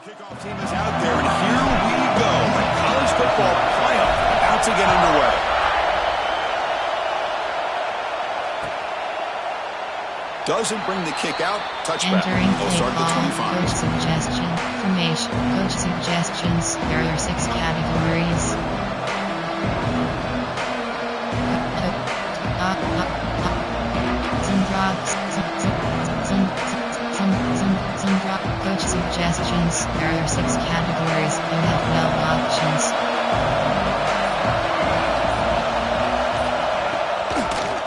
Kickoff team is out there, and here we go. The college football playoff about to get underway. Doesn't bring the kick out. Touchback. They'll start at the 25. Coach suggestion. Formation. Coach suggestions. There are 6 categories. Coach suggestions. There are 6 categories. You have 12 options.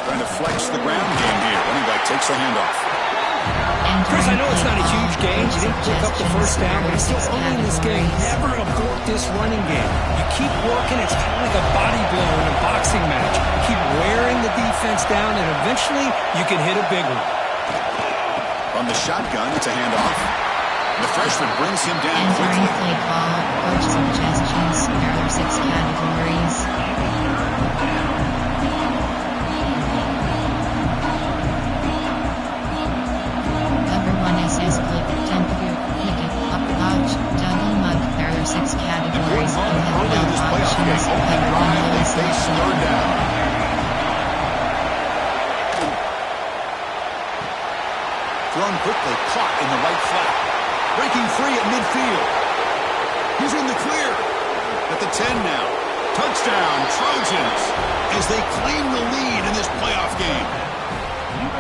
Trying to flex the ground game here. Running back takes the handoff. Chris, I know it's not a huge game. You didn't pick up the first down, but it's still early in this game. Never abort this running game. You keep working. It's kind of like a bodybuilder in a boxing match. Keep wearing the defense down, and eventually you can hit a big one. From the shotgun, it's a handoff. The freshman brings him down quickly. Entering play call. Coach suggestions. There are 6 categories. Split, temporary, picket, up, dodge, double mug. There are 6 categories. You have 12 options. Cover 1 Face third down. Thrown quickly, caught in the right flat. Breaking free at midfield. He's in the clear. At the 10 now. Touchdown, Trojans, as they claim the lead in this playoff game.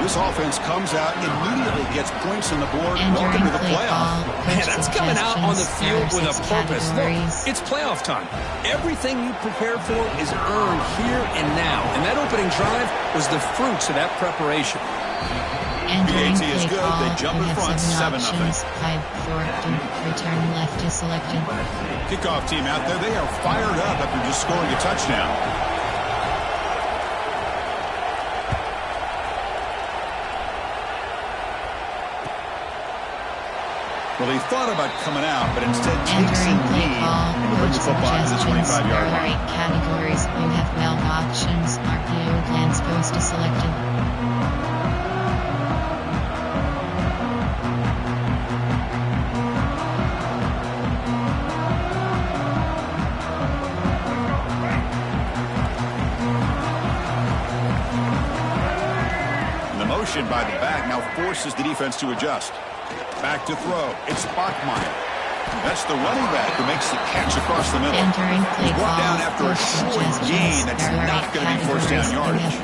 This offense comes out, immediately gets points on the board. Welcome to the playoff. Man, that's coming out on the field with a purpose. Look, it's playoff time. Everything you prepared for is earned here and now. And that opening drive was the fruits of that preparation. BAT is good. They jump in front, 7-0. 5, 4, 2, return left is selected. Kickoff team out there. They are fired up after just scoring a touchdown. Well, he thought about coming out, but instead takes a knee and brings the football to the 25-yard line. 8 categories. You have 12 options. RPO glance post is selected. And the motion by the back now forces the defense to adjust. Back to throw. It's Bachmeyer. That's the running back who makes the catch across the middle. Entering play He's brought down after a short gain. That's not going to be first down yardage.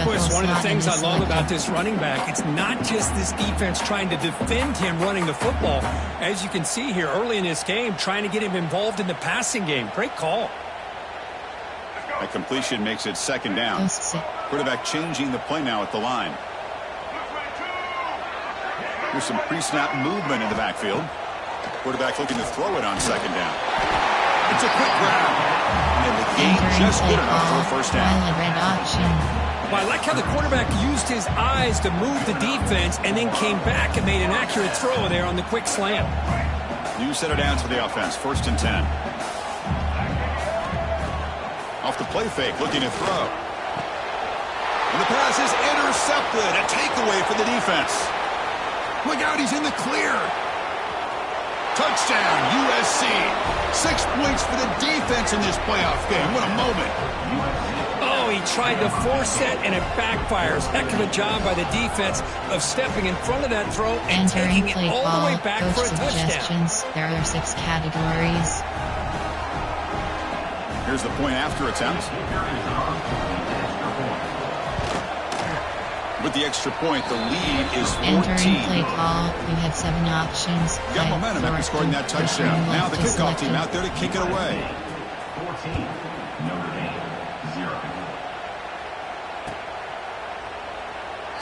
Chris, one of the things I love about this running back, it's not just this defense trying to defend him running the football. As you can see here early in this game, trying to get him involved in the passing game. Great call. That completion makes it second down. Quarterback changing the play now at the line. Here's some pre-snap movement in the backfield. Quarterback looking to throw it on second down. It's a quick grab. And the gain just good enough for a first down. Well, I like how the quarterback used his eyes to move the defense and then came back and made an accurate throw there on the quick slant. New set of downs for the offense. 1st and 10. Off the play fake, looking to throw. And the pass is intercepted. A takeaway for the defense. Look out, he's in the clear. Touchdown, USC. 6 points for the defense in this playoff game. What a moment. Oh, he tried to force that, and it backfires. Heck of a job by the defense of stepping in front of that throw and taking it all the way back for a touchdown. There are 6 categories. Here's the point after attempt. With the extra point, the lead is 14. Entering play call, you have 7 options. Got momentum after scoring that touchdown. Now the kickoff team out there to kick it away. 14, Notre Dame, 0.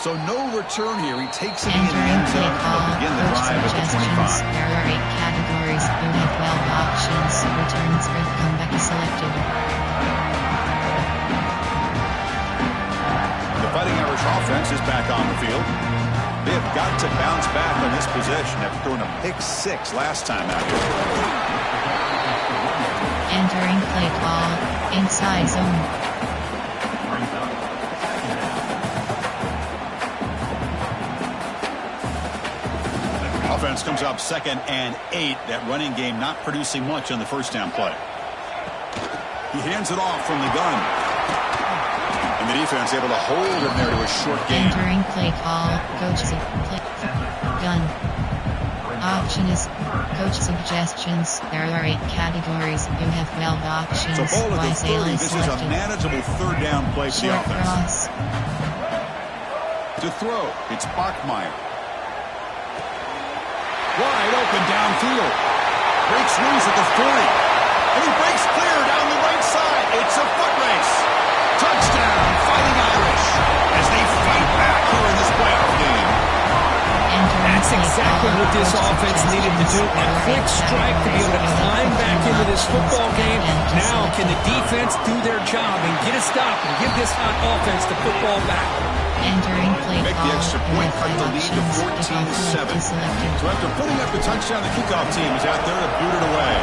So no return here. He takes it in the end zone to begin the drive at the 25. There are 8 categories. You have 12 options. Return spread comeback is selected. Fighting Irish offense is back on the field. They have got to bounce back on this possession after throwing a pick-6 last time out here. Entering play call, inside zone. Offense comes up 2nd and 8. That running game not producing much on the first down play. He hands it off from the gun. And the defense able to hold him there to a short gain. Entering play call. Coach play gun. Option is coach suggestions. There are 8 categories. You have 12 options. So ball at the 30. This is a selected. manageable third down play for the Short offense. cross. To throw, it's Bachmeier. Wide open downfield. Breaks loose at the 40. And he breaks clear down the right side. It's a foot race. Touchdown, Fighting Irish, as they fight back here in this playoff game. That's exactly what this offense needed to do. A quick strike to be able to climb back into this football game. Now, can the defense do their job and get a stop and give this hot offense the football back? Entering play Make the call. extra point, cut the lead to 14-7. So after putting up the touchdown, the kickoff team is out there to boot it away.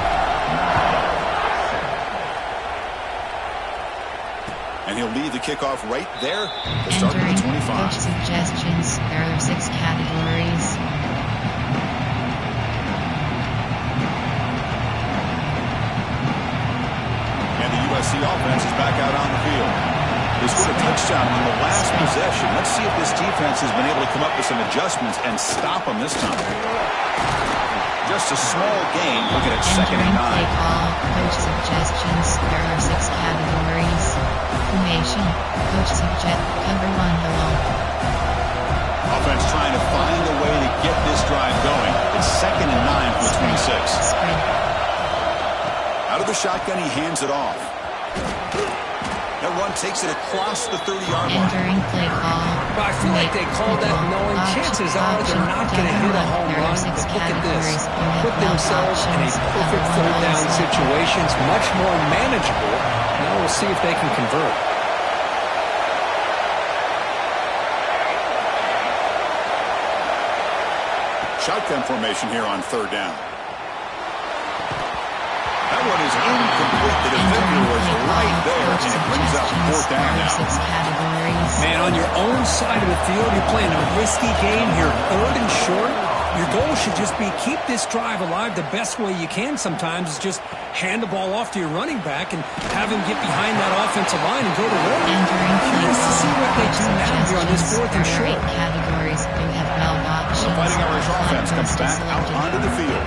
And he'll lead the kickoff right there to start with the 25. Coach suggestions. There are 6 categories. And the USC offense is back out on the field. They scored a touchdown on the last possession. Let's see if this defense has been able to come up with some adjustments and stop them this time. Just a small gain. Looking at 2nd and 9. Entering play call. Coach suggestions. There are 6 categories. Formation. Coach suggest cover 1 below. Offense trying to find a way to get this drive going. It's 2nd and 9 from the 26. Spread. Out of the shotgun, he hands it off. That run takes it across the 30-yard line. Entering play call. But I feel like they called that knowing chances are they're not going to hit a home There are run. 6 But look at this. categories. You have Put 12 themselves in a options. perfect Cover third 1 down below. situations, much more manageable. Now we'll see if they can convert. Shotgun formation here on 3rd down. That one is incomplete. The defender was right there, and it brings up 4th down now. 6 categories. Man, on your own side of the field, you're playing a risky game here. 3rd and short. Your goal should just be keep this drive alive the best way you can sometimes is just hand the ball off to your running back and have him get behind that offensive line and go to work. Entering play Curious to see what they do call. now here on this 4th and There are 8 short. categories. You have 12 options. The Fighting Irish offense comes back out Selected. onto the field.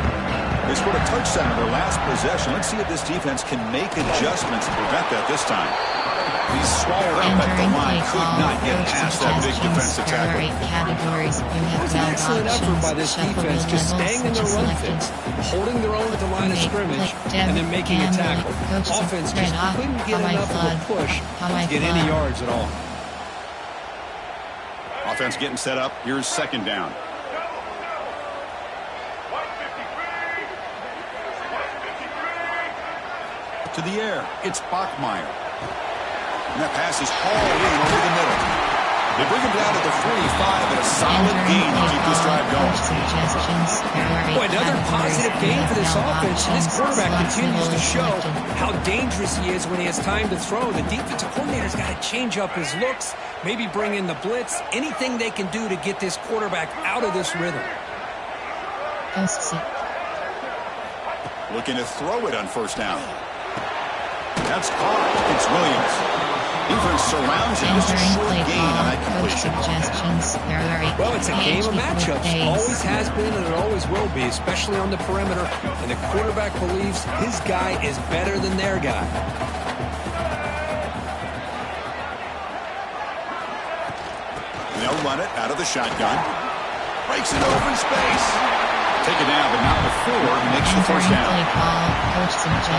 They scored a touchdown in their last possession. Let's see if this defense can make adjustments to prevent that this time. He's swallowed up at the line. Could not get past that big defensive There are tackle. 8 categories. You It have was an 12 excellent options. effort by this Shuffle defense, the just levels, staying in which their is run selected. fits, holding their own at the line of Make, scrimmage, click, and then making a handle, tackle. coach, Offense spread just off, couldn't get how I enough of a flood, push how to I get any flood. yards at all. Offense getting set up. Here's 2nd down. To the air. It's Bachmeier. And that pass is hauled in over the middle. They bring him down to the 45 and a solid gain to keep this drive going. Boy, another positive gain for this offense. And this quarterback continues to show how dangerous he is when he has time to throw. The defensive coordinator's got to change up his looks, maybe bring in the blitz, anything they can do to get this quarterback out of this rhythm. Looking to throw it on 1st down. That's caught. It's Williams. Defense surrounds him. Just a short gain on that completion. Well, it's a game of matchups. Always has been and it always will be, especially on the perimeter. And the quarterback believes his guy is better than their guy. They'll run it out of the shotgun. Breaks it open space. Take it down, but not before he makes the 1st down.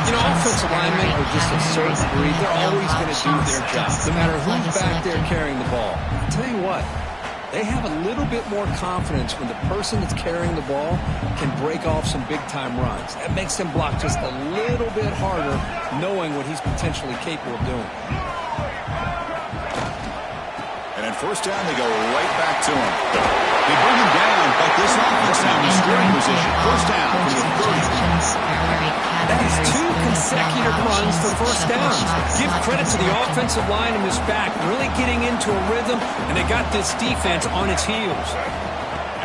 You know, offensive linemen are just a certain breed. They're always going to do their job, no matter who's back there carrying the ball. I'll tell you what, they have a little bit more confidence when the person that's carrying the ball can break off some big-time runs. That makes them block just a little bit harder, knowing what he's potentially capable of doing. And on 1st down, they go right back to him. They bring him down, but this offense now in scoring position. 1st down from the 30. That is 2 consecutive runs for 1st downs. Give credit to the offensive line and his back, really getting into a rhythm, and they got this defense on its heels.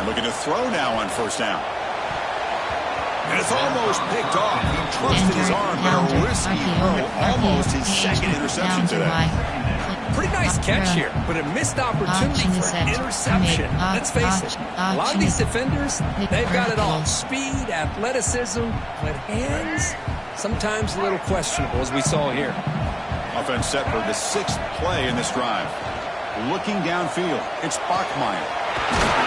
And looking to throw now on 1st down. And it's almost picked off. He trusted his arm, but a risky throw. Almost his second interception today. Pretty nice catch here, but a missed opportunity for an interception. Let's face it, a lot of these defenders, they've got it all. Speed, athleticism, but hands, sometimes a little questionable, as we saw here. Offense set for the 6th play in this drive. Looking downfield, it's Bachmeier.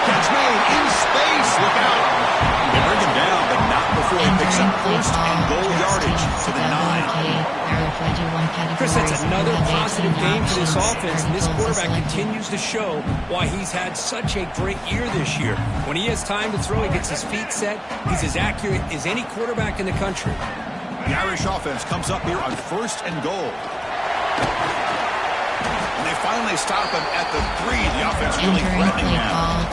Catch made in space. Look out. They bring him down, but not before he picks up first and goal yardage to the 9. Chris, that's another positive game for this offense, and this quarterback continues to show why he's had such a great year this year. When he has time to throw, he gets his feet set. He's as accurate as any quarterback in the country. The Irish offense comes up here on 1st and goal. And they finally stop him at the 3. The offense really threatening now.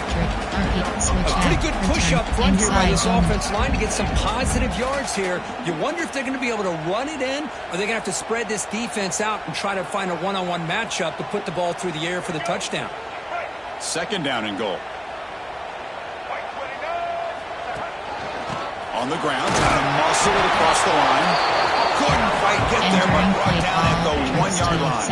A pretty good push up front here by this offense line to get some positive yards here. You wonder if they're going to be able to run it in, or they're going to have to spread this defense out and try to find a one-on-one matchup to put the ball through the air for the touchdown. 2nd down and goal. On the ground, trying to muscle it across the line. Couldn't quite get there, but brought down at the 1-yard line.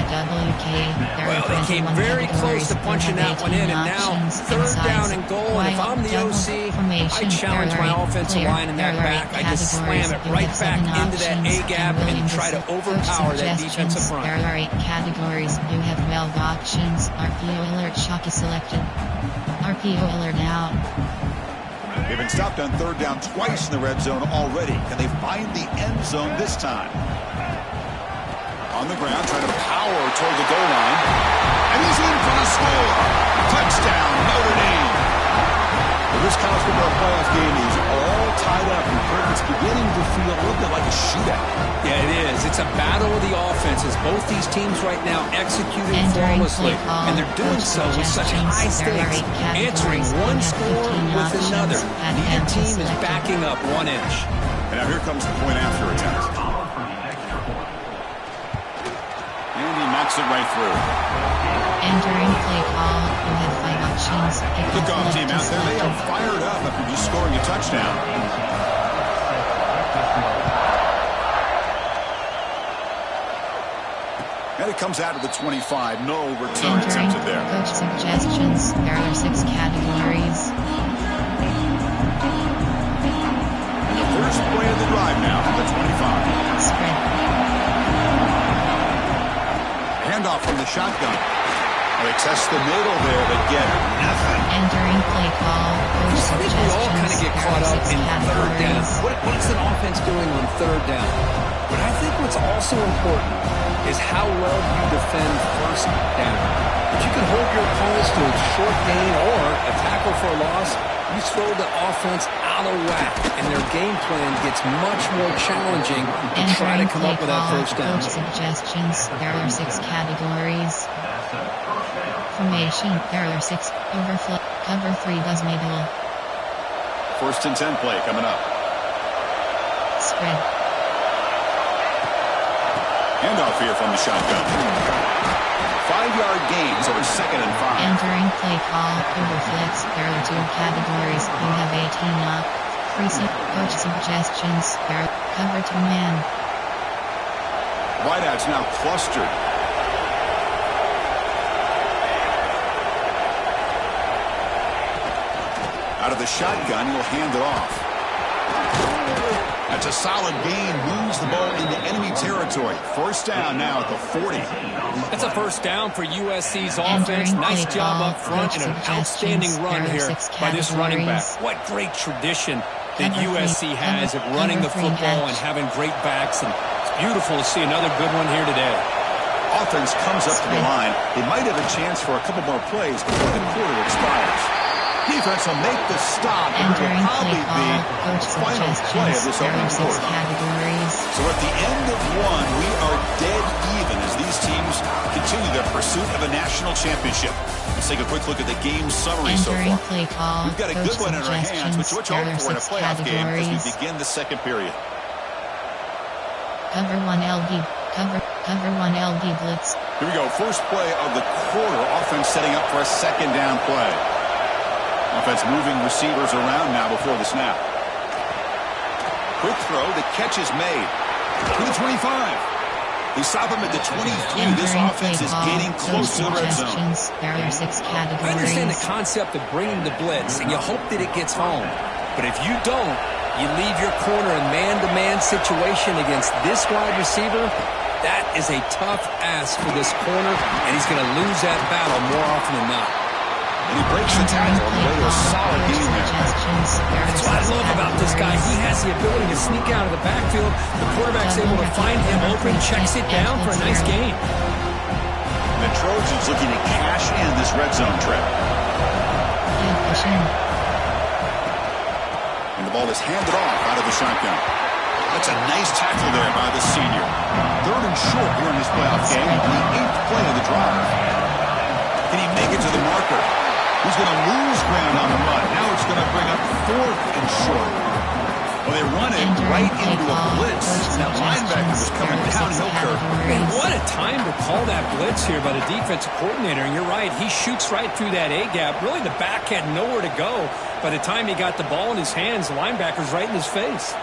Well, they came very close to punching that one in, and now 3rd down and goal. And if I'm the OC, I challenge my offensive line in that back. I just slam it right back into that A-gap and try to overpower that defensive front. There are 8 categories. You have 12 options. RPO alert, shocky selected. RPO alert out. They've been stopped on 3rd down twice in the red zone already. Can they find the end zone this time? On the ground, trying to power toward the goal line. And he's in for the score. Touchdown, Notre Dame. Well, this college football playoff game is all tied up. It's beginning to feel a little bit like a shootout. Yeah, it is. It's a battle of the offenses. Both these teams right now executing flawlessly, and they're doing so with such high stakes, answering one score with another. Neither team is backing up 1 inch. And now here comes the point after attempt. And he knocks it right through. Entering play call, you have 5 options. Kickoff team out there, they are fired up after just scoring a touchdown. And it comes out of the 25. No return attempted there. Coach suggestions. There are 6 categories. And the first play of the drive now from the 25. Spread. Handoff from the shotgun. They test the middle there, but get nothing. Entering play call. Coach I think we all kind of suggestions. get There caught are up 6 in 3rd down. categories. What's an offense doing on 3rd down? But I think what's also important is how well you defend 1st down. If you can hold your opponents to a short gain or a tackle for a loss, you throw the offense out of whack, and their game plan gets much more challenging to try to come up with that 1st down. Coach suggestions. There are 6 categories. Formation. There are 6. Overflow. Cover 3 does middle. 1st and 10 play coming up. Spread. Handoff here from the shotgun. 5-yard gains over 2nd and 5. Entering play call. Overflex. There are 2 categories. You have 18 up. Coach suggestions. There are cover 2 man. Wideouts now clustered. Out of the shotgun, he'll hand it off. That's a solid gain. Moves the ball into enemy territory. 1st down now at the 40. That's a 1st down for USC's offense. Nice job up front and an outstanding run here by this running back. What great tradition that USC has at running the football and having great backs. And it's beautiful to see another good one here today. Offense comes up to the line. They might have a chance for a couple more plays before the quarter expires. Defense will make the stop, and it will probably be the final play of this opening quarter. So at the end of 1, we are dead even as these teams continue their pursuit of a national championship. Let's take a quick look at the game summary so far. We've got a good one in our hands, which we're hoping for in a playoff game as we begin the 2nd period. Cover 1 LB. Cover 1 LB blitz. Here we go. First play of the quarter. Offense setting up for a 2nd down play. Offense moving receivers around now before the snap. Quick throw. The catch is made. To the 25. They stop him at the 23. This offense is getting close to the red zone. There are 6 categories. I understand the concept of bringing the blitz, and you hope that it gets home. But if you don't, you leave your corner in man-to-man situation against this wide receiver. That is a tough ask for this corner, and he's going to lose that battle more often than not. And he breaks the tackle on the way to a solid game there. That's what I love about this guy. He has the ability to sneak out of the backfield. The quarterback's able to find him open, checks it down for a nice gain. And the Trojans looking to cash in this red zone trip. And the ball is handed off out of the shotgun. That's a nice tackle there by the senior. 3rd and short here in this playoff game on the 8th play of the drive. Can he make it to the marker? He's going to lose ground on the run. Now it's going to bring up 4th and short. Well, they run it right into a blitz. That linebacker was coming downhill curve. Man, what a time to call that blitz here by the defensive coordinator. And you're right, he shoots right through that A-gap. Really, the back had nowhere to go. By the time he got the ball in his hands, the linebacker's right in his face.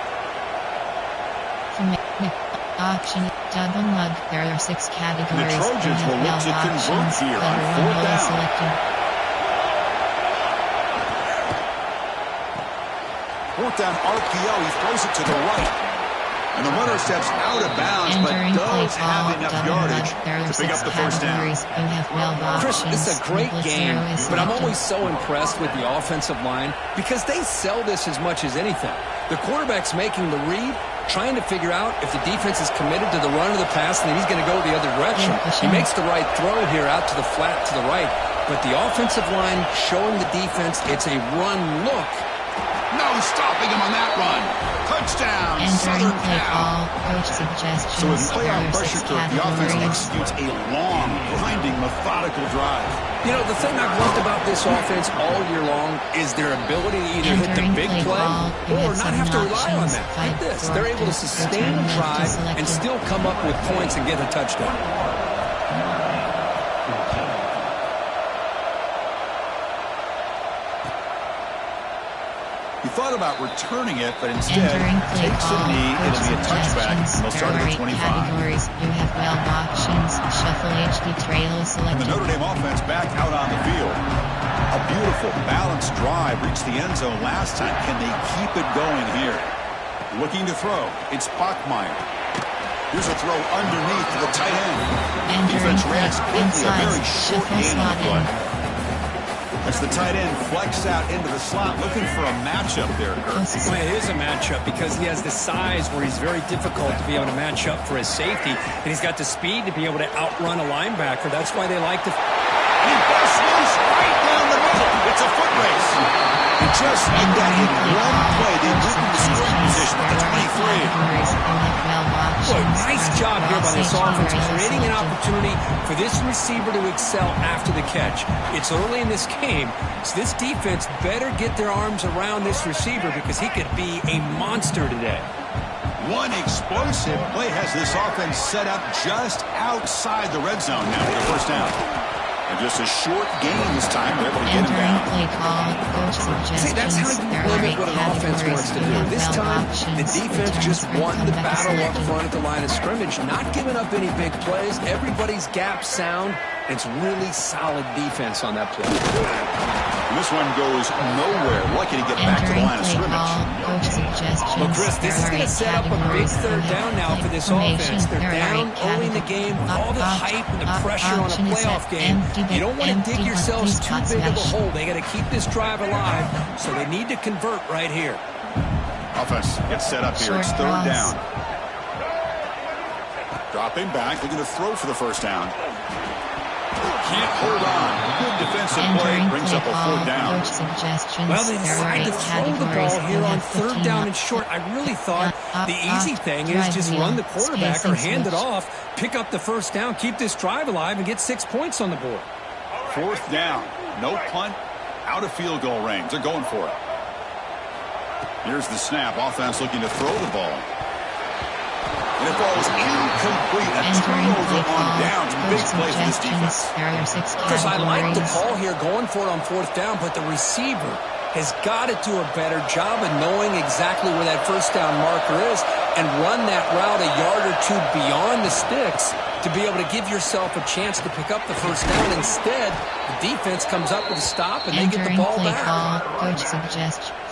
Option double mug. There are 6 categories. The Trojans will look to convert here on 4th down. 4th down RPO. He throws it to the right. And the runner steps out of bounds, but does have enough yardage to pick up the 1st down. Chris, this is a great game, but I'm always so impressed with the offensive line because they sell this as much as anything. The quarterback's making the read, trying to figure out if the defense is committed to the run or the pass, and then he's going to go the other direction. He makes the right throw here out to the flat to the right, but the offensive line showing the defense it's a run look. No stopping him on that run. Touchdown, Southern Cal. So with playoff pressure to the offense executes a long, grinding, methodical drive. You know, the thing I've loved about this offense all year long is their ability to either hit the big play or not have to rely on that. Like this, they're able to sustain a drive and still come up with points and get a touchdown. He thought about returning it, but instead takes a knee. It'll be a touchback, and they'll start at the 25. Categories. You have well options, shuffle HD trail selected. And the Notre Dame offense back out on the field. A beautiful, balanced drive reached the end zone last time. Can they keep it going here? Looking to throw. It's Bachmeier. Here's a throw underneath to the tight end. Defense reacts quickly. A very short gain on the play. As the tight end flex out into the slot, looking for a matchup there, Kurt. Well, it is a matchup because he has the size where he's very difficult to be able to match up for his safety, and he's got the speed to be able to outrun a linebacker. That's why they like to... He busts loose right down the middle. It's a foot race. And just like that, in one play, they moved into scoring position at the 23. Boy, nice job here by this offense, creating an opportunity for this receiver to excel after the catch. It's early in this game, so this defense better get their arms around this receiver because he could be a monster today. One explosive play has this offense set up just outside the red zone now for the 1st down. And just a short gain this time. They're able to get him down. See, that's how you limit what an offense wants to do. This time, the defense just won the battle up front at the line of scrimmage, not giving up any big plays. Everybody's gap sound. It's really solid defense on that play. And this one goes nowhere. Lucky to get back to the line of scrimmage. Well, Chris, this is going to set up a big 3rd down now for this offense. They're down early in the game with all the hype and the pressure on a playoff game. You don't want to dig yourselves too big of a hole. They got to keep this drive alive, so they need to convert right here. Offense gets set up here. It's 3rd down. Dropping back, looking to throw for the 1st down. Can't hold on. Good defensive play brings up a 4th down. Well, they decided to throw the ball here on 3rd down and short. I really thought the easy thing is just run the quarterback or hand it off, pick up the 1st down, keep this drive alive, and get 6 points on the board. 4th down. No punt. Out of field goal range. They're going for it. Here's the snap. Offense looking to throw the ball. And it falls incomplete. A turnover on downs. Big play for this defense. Because I like the call here going for it on 4th down, but the receiver, has got to do a better job of knowing exactly where that first down marker is and run that route a yard or two beyond the sticks to be able to give yourself a chance to pick up the first down. Instead, the defense comes up with a stop and they get the ball back. Coach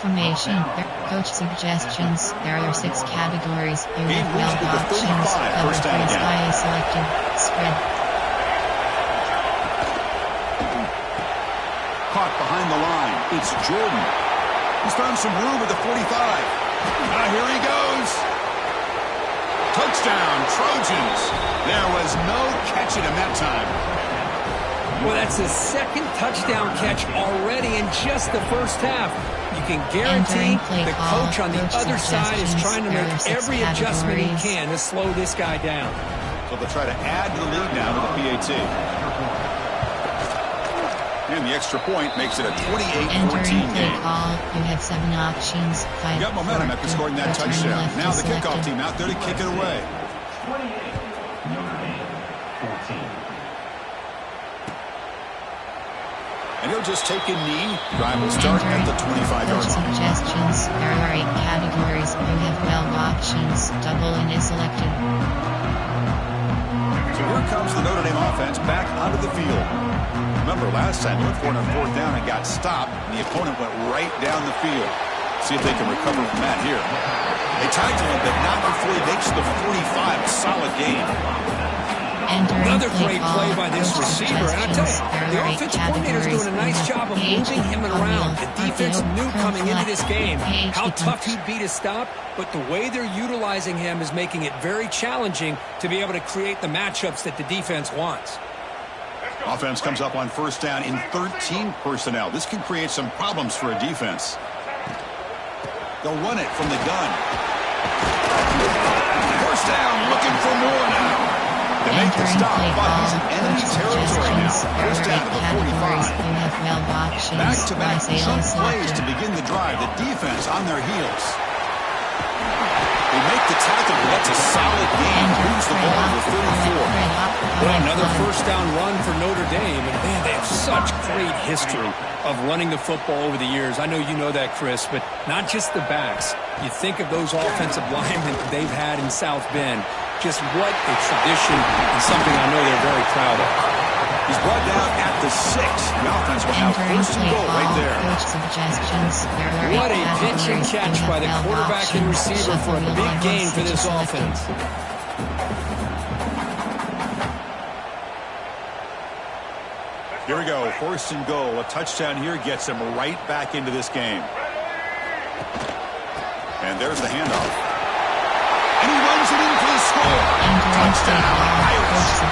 formation. Coach suggestions. There are 6 categories. You have well options. Cover 3 sky selected. Spread. Caught behind the line. It's Jordan. He's found some room at the 45. Now here he goes. Touchdown, Trojans. There was no catching him that time. Well, that's the second touchdown catch already in just the first half. You can guarantee the coach on the other side is trying to make every adjustment he can to slow this guy down. So they'll try to add to the lead now with a PAT. And the extra point makes it a 28-14 game. You have 7 options. 5, got momentum 4, after scoring that touchdown. Now the kickoff team out there to kick it away. 28, Notre Dame, 14. And he'll just take a knee. Drive will start at the 25-yard line. Suggestions. There are 8 categories. You have 12 options. Double and is selected. So here comes the Notre Dame offense back onto the field. Remember, last time they went for it on 4th down and got stopped, and the opponent went right down the field. See if they can recover from that here. They tagged him, but not before he makes the 45. A solid game. Another great play by this receiver. And I tell you, the offensive coordinator is doing a nice job of moving him around. The defense knew coming into this game how tough he'd be to stop, but the way they're utilizing him is making it very challenging to be able to create the matchups that the defense wants. Offense comes up on 1st down in 13 personnel. This can create some problems for a defense. They'll run it from the gun. 1st down, looking for more now. They make the stop, but he's in enemy territory now. 1st down to the 45. Back-to-back chunk plays to begin the drive. The defense on their heels. They make the tackle, but that's a solid game. Moves the ball to 34. Well, another 1st down run for Notre Dame. And, man, they have such great history of running the football over the years. I know you know that, Chris, but not just the backs. You think of those offensive linemen that they've had in South Bend. Just what a tradition and something I know they're very proud of. He's brought down at the 6. The offense will have 1st and goal right there. What a pitch and catch by the quarterback and receiver for a big gain for this offense. Here we go, 1st and goal. A touchdown here gets him right back into this game. And there's the handoff. And he runs it in for the score. Touchdown, Irish.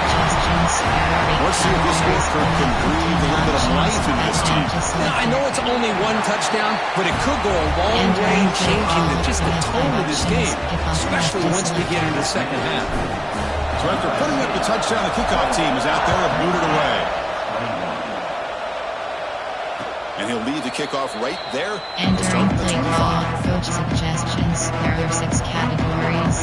Let's see if this score can breathe a little bit of life into this team. Now, I know it's only 1 touchdown, but it could go a long way in changing the tone of this game, especially once we get into the second half. So after putting up the touchdown, the kickoff team is out there and booted away. And he'll lead the kickoff right there. Entering play call, coach suggestions. There are 6 categories.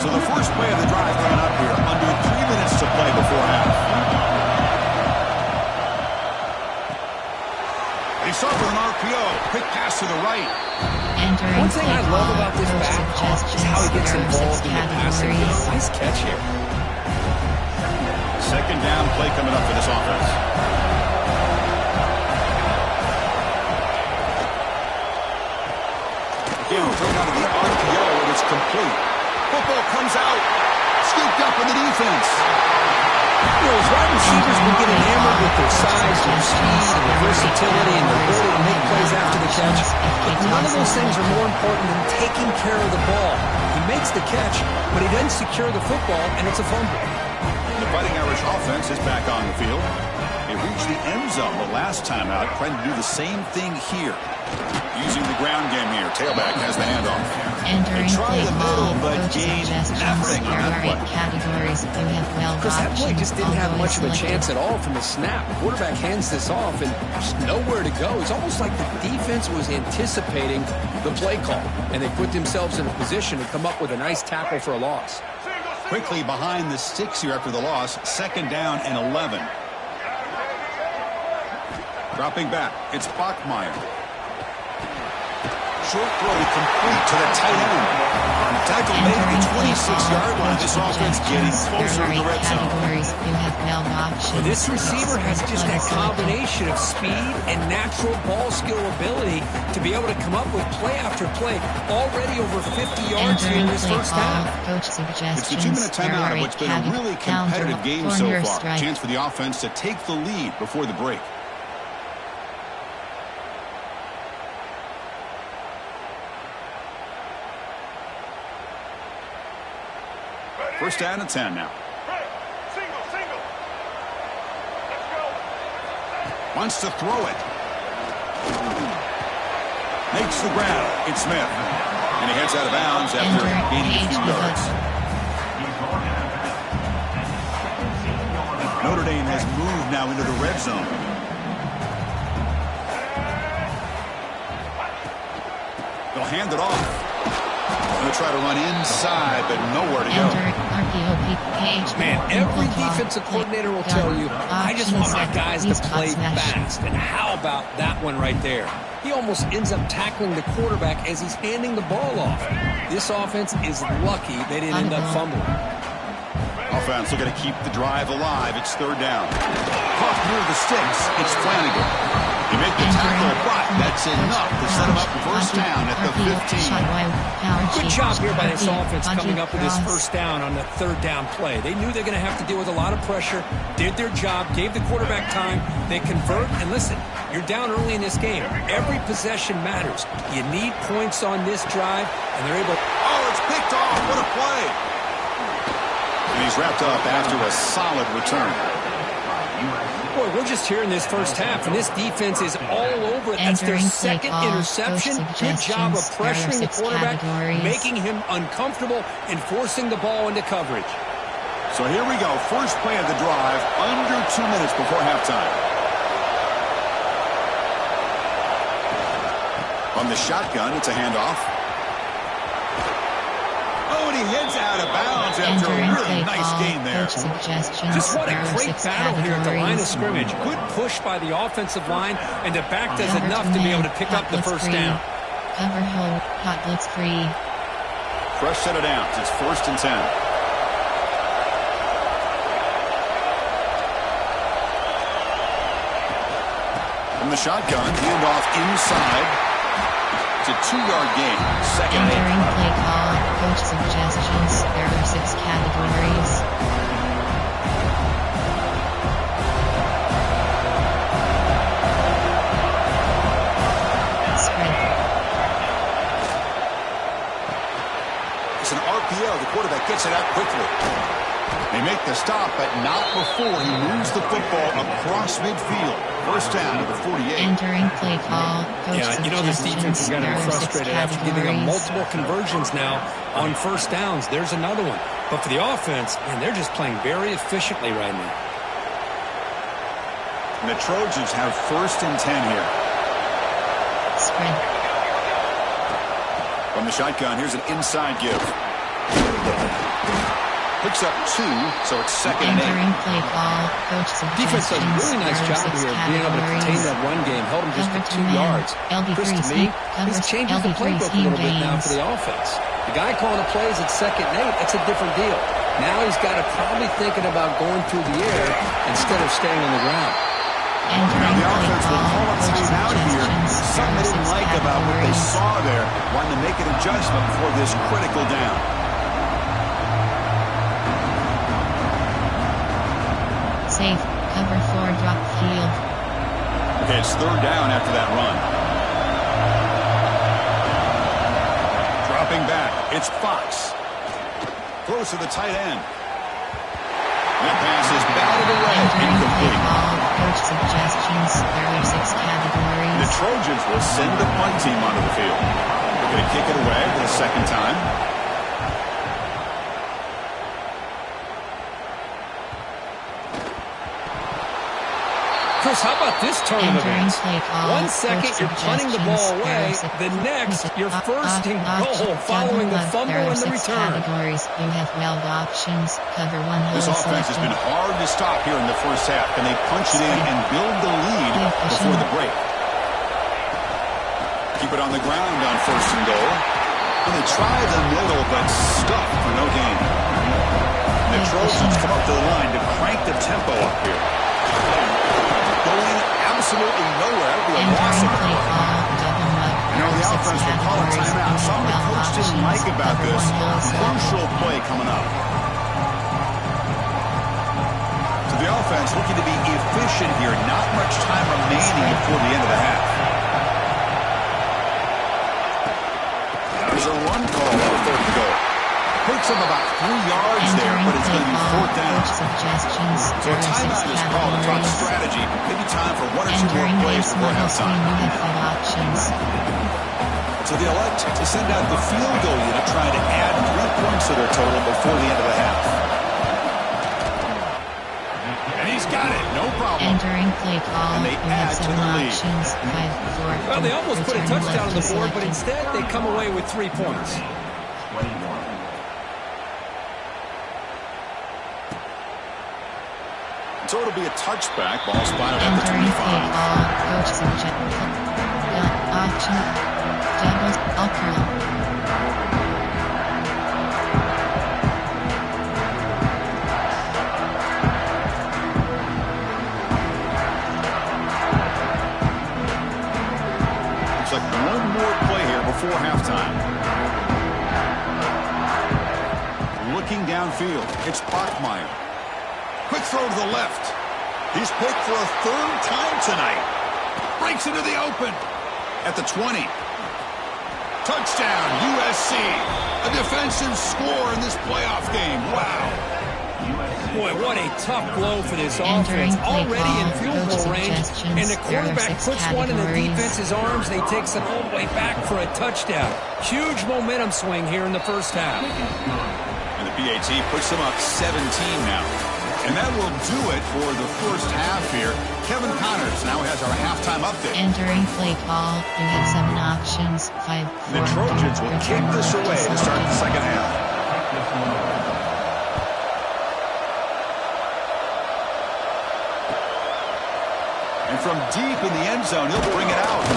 So the first play of the drive coming up here. Under 3 minutes to play before half. They start with an RPO. Quick pass to the right. One thing I love about this back is how he gets involved in the passing game. Nice catch here. 2nd down play coming up for this offense. Again, thrown out of the RPO, and it's complete. Football comes out. Scooped up in the defense. You know, as wide receivers will get enamored with their size, their speed, and their versatility, and their ability to make plays after the catch. But none of those things are more important than taking care of the ball. He makes the catch, but he doesn't secure the football, and it's a fumble. The Fighting Irish offense is back on the field. They reached the end zone the last time out, trying to do the same thing here. Using the ground game here. Tailback has the handoff. Entering play middle, call, but coach gained suggestions. nothing There on that are 8 play. categories. You have 12 Because that play options. just didn't have much of a Selected. chance at all from the snap. Quarterback hands this off, and there's nowhere to go. It's almost like the defense was anticipating the play call, and they put themselves in a position to come up with a nice tackle for a loss. Quickly behind the sticks here after the loss. 2nd down and 11. Dropping back, it's Bachmeyer. Short throw complete to the tight end. Tackle made at the 26-yard line. This offense getting closer to the red zone. Well, this receiver has just that combination of speed and natural ball skill ability to be able to come up with play after play. Already over 50 yards here in this first half. It's the 2-minute timeout of what's been a really competitive game so far. Chance for the offense to take the lead before the break. First down and 10 now. Single. Let's go. Wants to throw it. Makes the grab. It's Smith. And he heads out of bounds after gaining a few yards. Notre Dame has moved now into the red zone. They'll hand it off. Going to try to run inside, but nowhere to go. Man, every defensive coordinator will tell you, I just want my guys to play fast. And how about that one right there? He almost ends up tackling the quarterback as he's handing the ball off. This offense is lucky they didn't end up fumbling. Offense looking to keep the drive alive. It's third down. Caught near the sticks. It's Flanagan. You make the tackle, but that's enough to set him up first down at the 15. Good job here by this offense coming up with this first down on the third down play. They knew they're going to have to deal with a lot of pressure, did their job, gave the quarterback time. They convert, and listen, you're down early in this game. Every possession matters. You need points on this drive, and they're able. Oh, it's picked off. What a play. And he's wrapped up after a solid return. Boy, we're just here in this first half, and this defense is all over it. That's their second interception. Good job of pressuring the quarterback, making him uncomfortable, and forcing the ball into coverage. So here we go. First play of the drive, under 2 minutes before halftime. On the shotgun, it's a handoff. Oh, and he heads out of bounds after a really nice game there. Just what a great battle here at the line of scrimmage. Good push by the offensive line, and the back does enough to be able to pick up the first down. Cover hold, hot blitz free. Fresh set of downs. It's first and 10. From the shotgun, handoff inside. It's a 2-yard gain. Second and 8. Entering play call, coach suggestions. There are 6 categories. Spread. It's an RPO. The quarterback gets it out quickly. They make the stop, but not before he moves the football across midfield. First down to the 48. Entering play call. Yeah, you know this defense has got him frustrated after giving up multiple conversions now on first downs. There's another one. But for the offense, man, they're just playing very efficiently right now. And the Trojans have first and 10 here. Spread. From the shotgun, here's an inside give. Picks up 2, so it's second and 8. Entering play call. Coach Defense does a really nice job here of being able to contain that run game. Held him just to 2 yards. Chris, to me, this changes the playbook a little bit now for the offense. The guy calling the plays at second and 8, that's a different deal. Now he's got to probably thinking about going through the air instead of staying on the ground. Now the offense will call a timeout here. Something they didn't like about what they saw there. Wanting to make an adjustment for this critical down. Safe. Cover 4 drop field. Okay, it's third down after that run. Dropping back. It's Fox. Throws to the tight end. That pass is batted away. Incomplete. Coach suggestions. There are 6 categories. The Trojans will send the punt team onto the field. They're going to kick it away for the second time. Chris, how about this turn of events? 1 second, you're punting the ball away. The next, you're first and goal following the fumble and the return. You have 12 options. Cover 1 This offense has been hard to stop here in the first half. Can they punch it in and build the lead before before the break. Keep it on the ground on 1st and goal. And they try the middle, but stuck for no gain. And the Trojans come up to the line to crank the tempo up here. Going absolutely nowhere. The loss of play ball, double mug. the offense will call a timeout. Something the coach didn't like about this. Crucial play coming up. So the offense looking to be efficient here. Not much time remaining before the end of the half. There's a run call on 3rd and goal. Picks him about 3 yards there, but it's going to be 4th down. So a timeout is called to talk strategy. Maybe time for 1 or 2 more plays before halftime. So they elect to send out the field goal unit, trying to add 3 points to their total before the end of the half. And he's got it, no problem. Entering play call, and they add to the lead. Options, 5-4. Well, they almost put a touchdown on the board, but instead they come away with 3 points. So it'll be a touchback. Ball spotted at the 25. Option. Doubles. All curl. Looks like one more play here before halftime. Looking downfield. It's Bachmeier. Quick throw to the left. He's picked for a 3rd time tonight. Breaks into the open. At the 20. Touchdown, USC. A defensive score in this playoff game. Wow. Boy, what a tough blow for this offense. Already in field goal range. And the quarterback puts one in the defense's arms. They takes it all the way back for a touchdown. Huge momentum swing here in the 1st half. And the PAT puts them up 17 now. And that will do it for the 1st half here. Kevin Connors now has our halftime update. Entering play call, you have 7 options, 5-4. The Trojans will kick this away to start the 2nd half. And from deep in the end zone, he'll bring it out.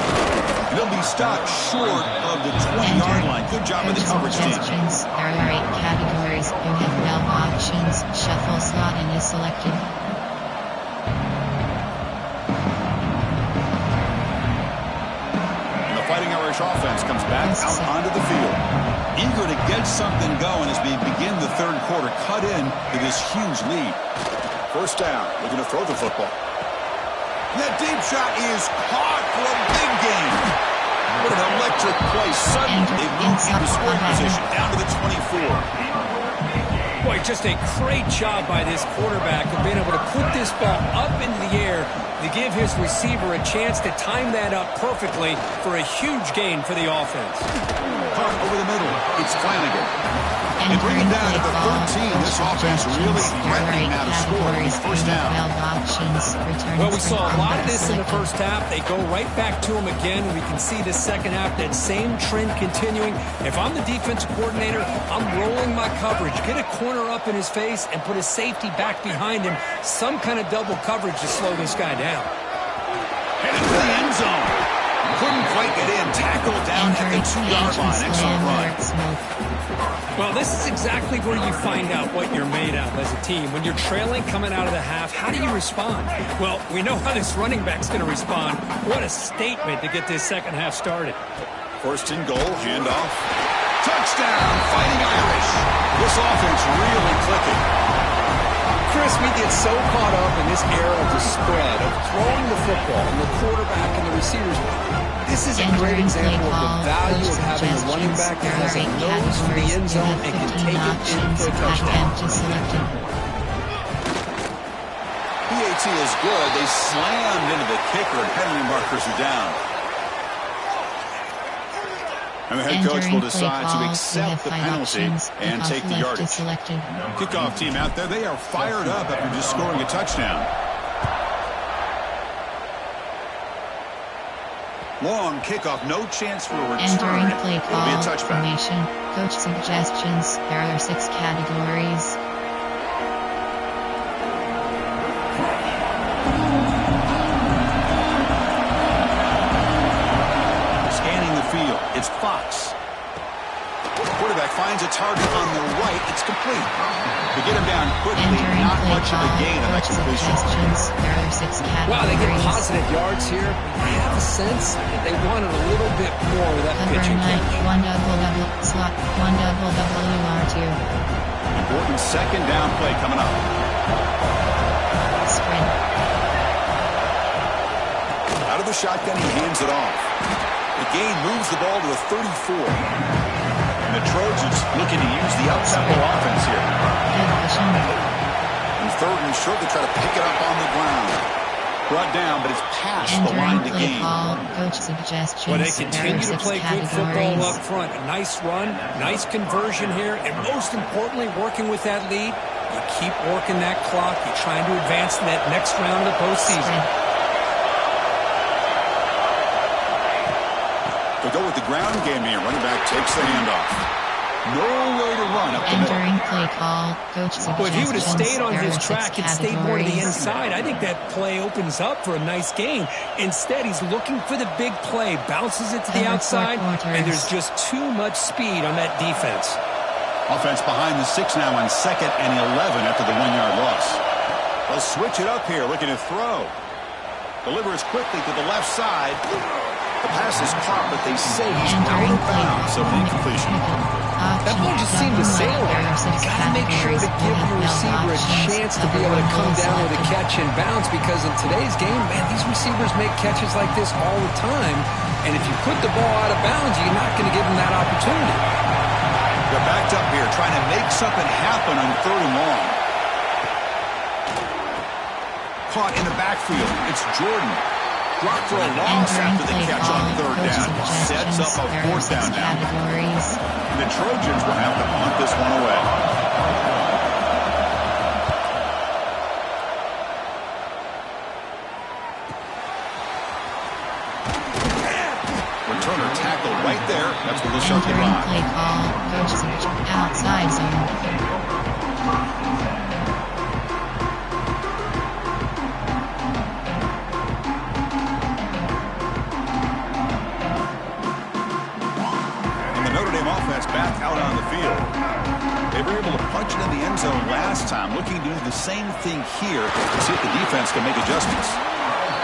And he'll be stopped short of the 20-yard line. Good job of the coverage team. There are 8 categories. You have 12 options. Shuffle slot and is selected. And the Fighting Irish offense comes back out onto the field. Eager to get something going as we begin the 3rd quarter. Cut in to this huge lead. 1st down. Looking to throw the football. That deep shot is caught for a big gain. What an electric play. Suddenly, they move into scoring position down to the 24. Boy, just a great job by this quarterback of being able to put this ball up into the air to give his receiver a chance to time that up perfectly for a huge gain for the offense. Caught over the middle. It's Flanagan. And bring it down to the 13. This offense really threatening now to score on 1st down. Well, we saw a lot of this in the 1st half. They go right back to him again. We can see the 2nd half, that same trend continuing. If I'm the defensive coordinator, I'm rolling my coverage. Get a corner up in his face and put a safety back behind him. Some kind of double coverage to slow this guy down. Headed to the end zone. Couldn't quite get in. Tackled down at the 2-yard line. Excellent run. Well, this is exactly where you find out what you're made of as a team. When you're trailing coming out of the half, how do you respond? Well, we know how this running back's going to respond. What a statement to get this 2nd half started. 1st and goal, handoff. Touchdown, Fighting Irish. This offense really clicking. Chris, we get so caught up in this era of the spread, of throwing the football, and the quarterback and the receivers. This is a great example of the value of having a running back that has a nose for the end zone and can take it in for a touchdown. PAT is good. They slammed into the kicker, and penalty markers are down. And the head coach will decide to accept the penalty and take the yardage. Kickoff team out there, they are fired up after just scoring a touchdown. Long kickoff, no chance for a return. Entering play It'll be a call, touchback. formation, coach suggestions. There are 6 categories. finds a target on the right. It's complete. To get him down quickly, not much of a gain on that completion. Wow, they get positive yards here. I have a sense that they wanted a little bit more of that pitching catch. 1 double slot, 1 double WR2. Important second down play coming up. Sprint. Out of the shotgun, he hands it off. The gain moves the ball to a 34. And the Trojans looking to use the up-tempo offense here. And third and short, they try to pick it up on the ground. Brought down, but it's past the line to gain. Coach suggestions. Well, they continue to play good football up front. A nice run, nice conversion here, and most importantly, working with that lead. You keep working that clock. You're trying to advance in that next round of the postseason. They go with the ground game here. Running back takes the handoff. Nowhere to run up the middle. Entering play call, coach suggestions. Well, if he would have stayed on his track and stayed more to the inside, I think that play opens up for a nice gain. Instead, he's looking for the big play, bounces it to the outside, and there's just too much speed on that defense. Offense behind the 6 now on 2nd and 11 after the 1-yard loss. They'll switch it up here, looking to throw. Delivers quickly to the left side. The pass is caught, but they say he's out of bounds, so incompletion. That ball just seemed to sail him. You got to make sure to give your receiver a chance to be able to come down with a catch and bounce, because in today's game, man, these receivers make catches like this all the time. And if you put the ball out of bounds, you're not going to give them that opportunity. They're backed up here, trying to make something happen on 3rd and long. Caught in the backfield. It's Jordan. Blocked for a loss after the catch on 3rd down. Sets up a 4th down now. The Trojans will have to punt this one away. Returner tackled right there. That's where they'll shut the line. Play call, coach outside zone. Back out on the field. They were able to punch it in the end zone last time, looking to do the same thing here to see if the defense can make adjustments.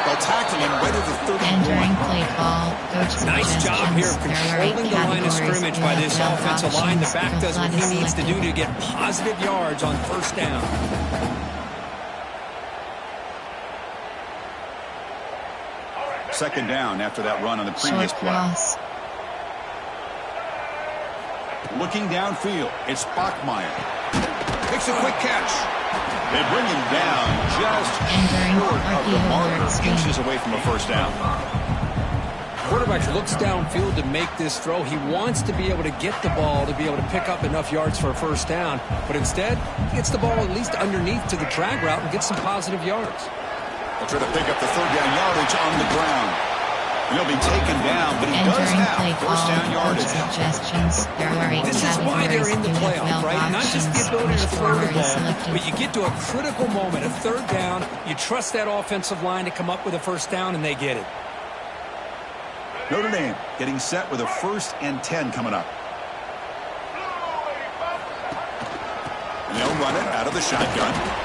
They'll tackle him right at the 31. Entering play call, coach nice job here of controlling the line of scrimmage by this offensive line. The back does what he needs to do to get positive yards on 1st down. Second down after that run on the previous play. Looking downfield, it's Bachmeier. Makes a quick catch. They bring him down just short of the marker, inches away from a 1st down. Quarterback looks downfield to make this throw. He wants to be able to get the ball to be able to pick up enough yards for a 1st down, but instead, he gets the ball at least underneath to the drag route and gets some positive yards. They'll try to pick up the 3rd down yardage on the ground. He'll be taken down, but he does have 1st down yardage. This is why they're in the playoff, right? Not just the ability to throw the ball, but you get to a critical moment, a 3rd down, you trust that offensive line to come up with a 1st down, and they get it. Notre Dame getting set with a 1st and 10 coming up. And they'll run it out of the shotgun.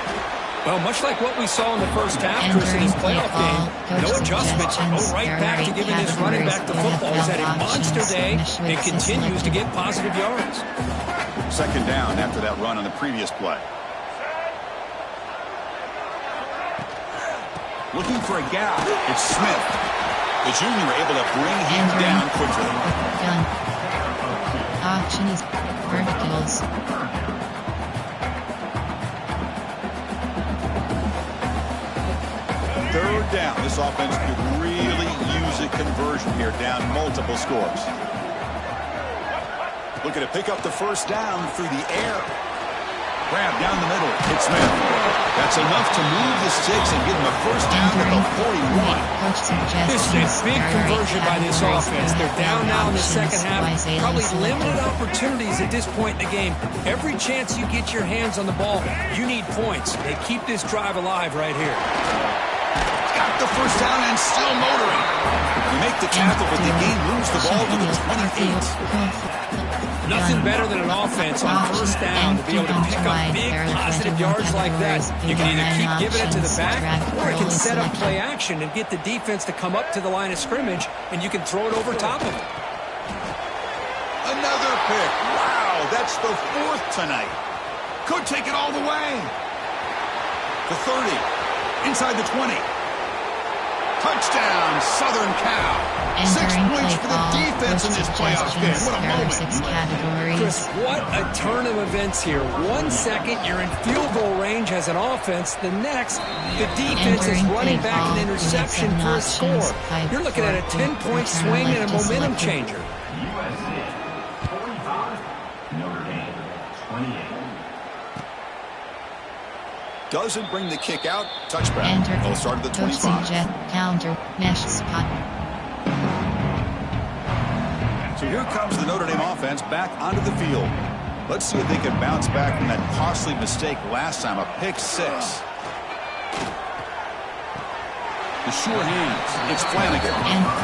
Well, much like what we saw in the 1st half, Chris, in this playoff game, no adjustments. Go right back to giving this running back the football. He's had a monster day and continues to get positive yards. 2nd down after that run on the previous play. Looking for a gap. It's Smith. The junior able to bring him down quickly. Option is verticals. 3rd down. This offense could really use a conversion here, down multiple scores. Looking to pick up the 1st down through the air. Grab down the middle. It's Smith. That's enough to move the sticks and get him a 1st down at the 41. This is a big conversion by this offense. They're down now in the 2nd half. Probably limited opportunities at this point in the game. Every chance you get your hands on the ball, you need points. They keep this drive alive right here. Got the 1st down and still motoring. We make make the tackle, but the game moves the ball to the 28. Nothing better than an offense on first down to be able to pick up big positive yards like that. You can either keep giving it to the back, or you can set up play action and get the defense to come up to the line of scrimmage, and you can throw it over top of them. Another pick. Wow, that's the 4th tonight. Could take it all the way. The 30. Inside the 20. Touchdown, Southern Cal. 6 points for the defense in this playoff game. What a moment. Chris, what a turn of events here. 1 second, you're in field goal range as an offense. The next, the defense is running back an interception for a score. You're looking at a 10-point swing and a momentum changer. USA 45, Notre Dame 28. Doesn't bring the kick out. Touchback. They'll start at the 25. Counter. Mesh spot. So here comes the Notre Dame offense back onto the field. Let's see if they can bounce back from that costly mistake last time, a pick 6. The sure hands. It's Flanagan.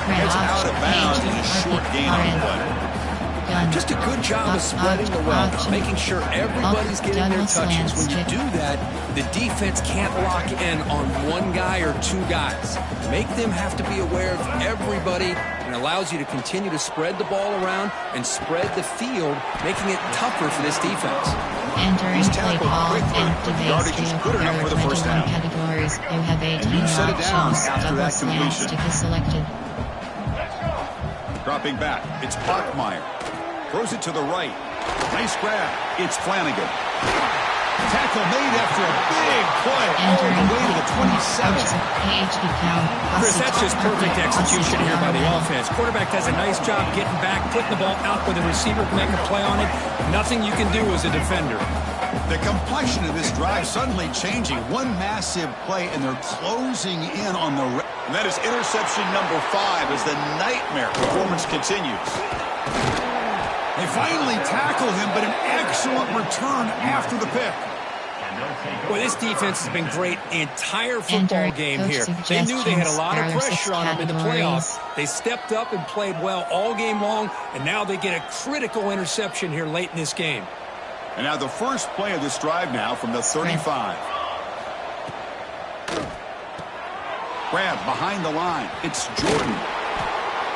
Heads out of bounds in a short gain on the play. Just a good job of spreading the wealth, making sure everybody's getting their touches. When you do that, the defense can't lock in on one guy or 2 guys. Make them have to be aware of everybody, and allows you to continue to spread the ball around and spread the field, making it tougher for this defense. Entering play call, Yardage is good enough for the first down. Categories. You have 18 set it down options. after Double that slants completion. to be selected. Dropping back. It's Bachmeier. Throws it to the right. Nice grab. It's Flanagan. Tackle made after a big play. All the way to the 27. Chris, that's just perfect execution here by the offense. Quarterback does a nice job getting back, putting the ball out where the receiver can make a play on it. Nothing you can do as a defender. The complexion of this drive suddenly changing. One massive play, and they're closing in on the... And that is interception number 5 as the nightmare performance continues. They finally tackle him, but an excellent return after the pick. Well, this defense has been great the entire football game here. They knew they had a lot of pressure on them in the playoffs. They stepped up and played well all game long, and now they get a critical interception here late in this game. And now the first play of this drive now from the 35. Grab behind the line. It's Jordan.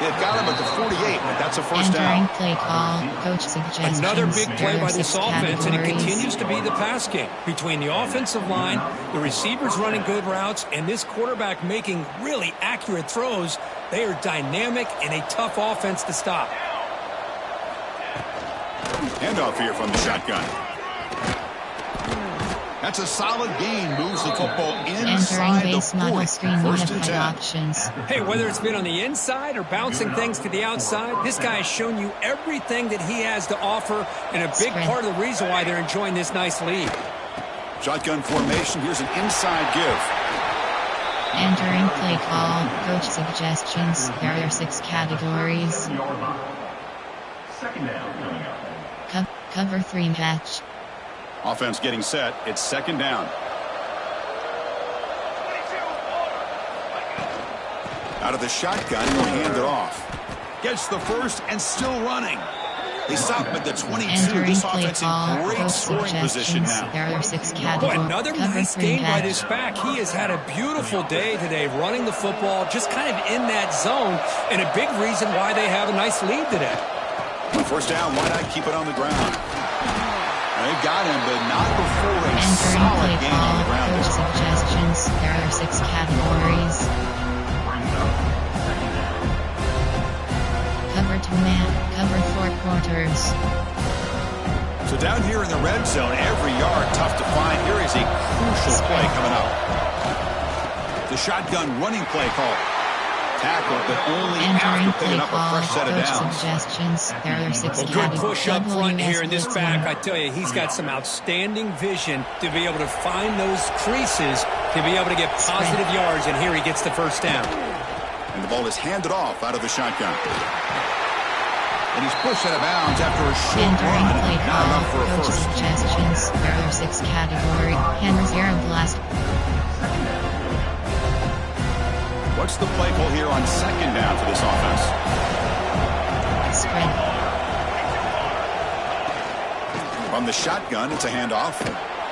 They've got him at the 48, but that's a first down. Play call, coach suggestions. Another big play by this offense, and it continues to be the pass game. Between the offensive line, the receivers running good routes, and this quarterback making really accurate throws, they are dynamic and a tough offense to stop. Handoff here from the shotgun. That's a solid gain. Moves the football inside the 40. First and 10. Options. Hey, whether it's been on the inside or bouncing things to the outside, this guy has shown you everything that he has to offer, and a big part of the reason why they're enjoying this nice lead. Shotgun formation. Here's an inside give. Entering play call, coach suggestions. There are 6 categories. Second down coming up. Cover 3 match. Offense getting set. It's second down. Out of the shotgun, he'll hand it off. Gets the first and still running. They stop him at the 22. Entering This play offense call, in great scoring position now. There are 6 Boy, categories. another nice game by this back. He has had a beautiful day today running the football, just kind of in that zone, and a big reason why they have a nice lead today. First down, why not keep it on the ground? They've got him, but not before a Entering solid play game call, on the ground. coach suggestions. There are 6 categories. Cover 2 man, cover 4 quarters. So down here in the red zone, every yard tough to find. Here is a crucial play coming up. The shotgun running play call. Tackle, but only after picking up a fresh set of downs. Suggestions. There are 6 Good push up front here in this back. I tell you, he's got some outstanding vision to be able to find those creases, to be able to get positive yards, and here he gets the first down. And the ball is handed off out of the shotgun. And he's pushed out of bounds after a short run. Not enough for a first. Suggestions. There are 6 categories. Henry Zero Blast. What's the play call here on second down for this offense? Spread. From the shotgun, it's a handoff.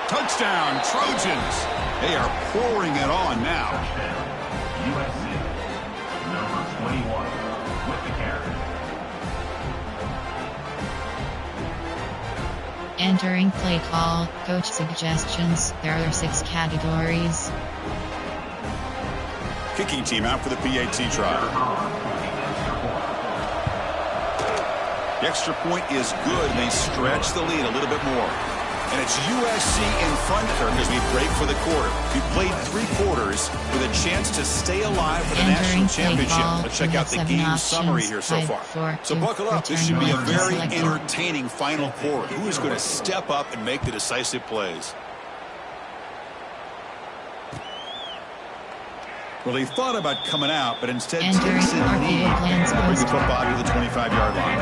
Touchdown, Trojans. They are pouring it on now. USC, number 21, with the carry. Entering play call, coach suggestions. There are 6 categories. Kicking team out for the PAT try. The extra point is good, and they stretch the lead a little bit more. And it's USC in front, Kirk, as we break for the quarter. We played 3 quarters with a chance to stay alive for the national championship. Let's check out the game summary here so far. So buckle up. This should be a very entertaining final quarter. Who is going to step up and make the decisive plays? Well, he thought about coming out, but instead takes a knee and brings the football to the 25-yard line.